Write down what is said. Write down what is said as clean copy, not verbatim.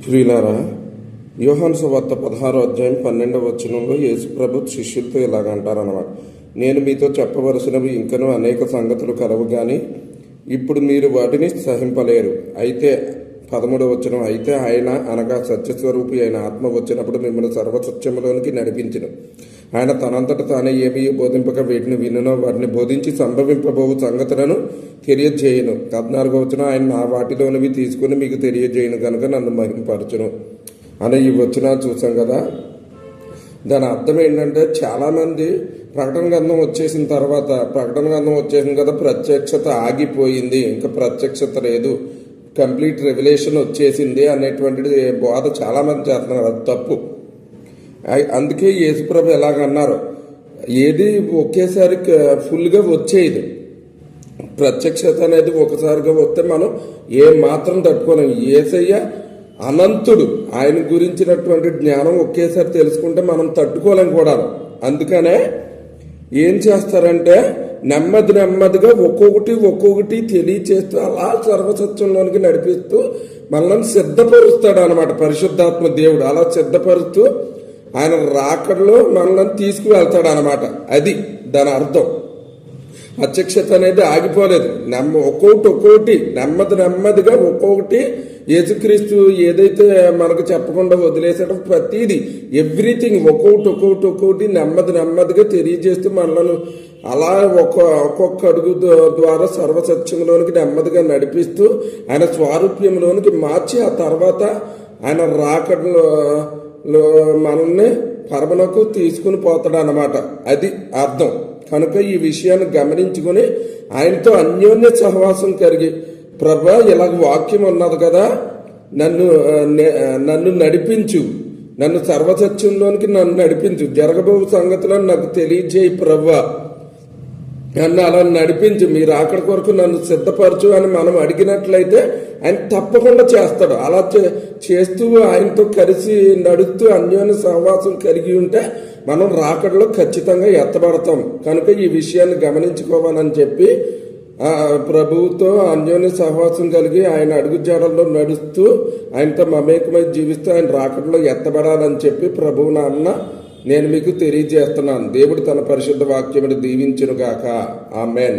ప్రియులారా, యోహాను సువార్త 16వ అధ్యాయం 12వ వచనంలో యేసుప్రభు శిష్యులతో ఇలాగంటారన్నమాట. నేను మీతో చెప్పవలసినవి ఇంకనూ అనేక సంగతులు కలవు గాని ఇప్పుడు మీరు వాటిని సహింపలేరు. అయితే 13వ వచనం, అయితే ఆయన అనగా సత్యస్వరూపి అయిన ఆత్మ వచ్చినప్పుడు మిమ్మల్ని సర్వసత్యములోనికి నడిపించును. ఆయన తనంతట తానే ఏమీ బోధింపక వీటిని వినునో వాటిని బోధించి సంభవింపబోవు సంగతులను తెలియజేయను. 14వ వచనం, ఆయన నా వాటిలోనివి తీసుకుని మీకు తెలియజేయను కనుక నన్ను మహింపరచును అని ఈ వచనాలు చూసాం కదా. దాని అర్థం ఏంటంటే, చాలామంది ప్రకటన గ్రంథం వచ్చేసిన తర్వాత ప్రకటన గ్రంథం వచ్చేసింది కదా, ప్రత్యక్షత ఆగిపోయింది, ఇంకా ప్రత్యక్షత లేదు, కంప్లీట్ రెవల్యూషన్ వచ్చేసింది అనేటువంటిది బోధ చాలామంది చేస్తున్నారు. అది తప్పు. అందుకే యేసుప్రభు ఎలాగన్నారు, ఏది ఒకేసారి ఫుల్గా వచ్చేది. ప్రత్యక్షత అనేది ఒకసారిగా వస్తే మనం ఏ మాత్రం తట్టుకోలేము. యేసయ్య అనంతుడు, ఆయన గురించినటువంటి జ్ఞానం ఒకేసారి తెలుసుకుంటే మనం తట్టుకోలేం కూడా. అందుకనే ఏం చేస్తారంటే, నెమ్మదిగా ఒక్కొక్కటి తెలియచేస్తూ అలా సర్వసత్యంలోనికి నడిపిస్తూ మనల్ని సిద్ధపరుస్తాడు అనమాట పరిశుద్ధాత్మ దేవుడు. అలా సిద్ధపరుస్తూ ఆయన రాకడలో మనల్ని తీసుకువెళ్తాడు అనమాట. అది దాని అర్థం. ప్రత్యక్షత అనేది ఆగిపోలేదు. ఒక్కొక్కటి నెమ్మదిగా ఒక్కొక్కటి యేసుక్రీస్తు ఏదైతే మనకు చెప్పకుండా వదిలేసాడో ప్రతిదీ ఎవ్రీథింగ్ ఒక్కొక్కటి నెమ్మదిగా తెలియజేస్తూ మనలను అలా ఒక్కొక్క అడుగు ద్వారా సర్వసత్యంలోనికి నెమ్మదిగా నడిపిస్తూ ఆయన స్వారూప్యంలోనికి మార్చి ఆ తర్వాత ఆయన రాకడలో మనల్ని పరమనకు తీసుకుని పోతాడు అన్నమాట. అది అర్థం. కనుక ఈ విషయాన్ని గమనించుకుని ఆయనతో అన్యోన్య సహవాసం కలిగి, ప్రభా ఇలాగ వాక్యం ఉన్నది కదా, నన్ను నడిపించు, నన్ను సర్వసత్యంలోనికి నన్ను నడిపించు, జరగబో సంగతులను నాకు తెలియజేయి ప్రభా, నన్ను అలా నడిపించు, మీరు అక్కడి కొరకు నన్ను సిద్ధపరచు అని మనం అడిగినట్లయితే ఆయన తప్పకుండా చేస్తాడు. అలా చేస్తూ ఆయనతో కలిసి నడుస్తూ అన్యోన్య సహవాసం కలిగి ఉంటే మనం రాకడలో ఖచ్చితంగా ఎత్తబడతాం. కనుక ఈ విషయాన్ని గమనించుకోవాలని చెప్పి ప్రభువుతో అన్యోన్య సహవాసం కలిగి ఆయన అడుగుజాడల్లో నడుస్తూ ఆయనతో మమేకమై జీవిస్తూ ఆయన రాకడలో ఎత్తబడాలని చెప్పి ప్రభువు నామమున నేను మీకు తెలియజేస్తున్నాను. దేవుడు తన పరిశుద్ధ వాక్యమును దీవించునుగాక. ఆమేన్.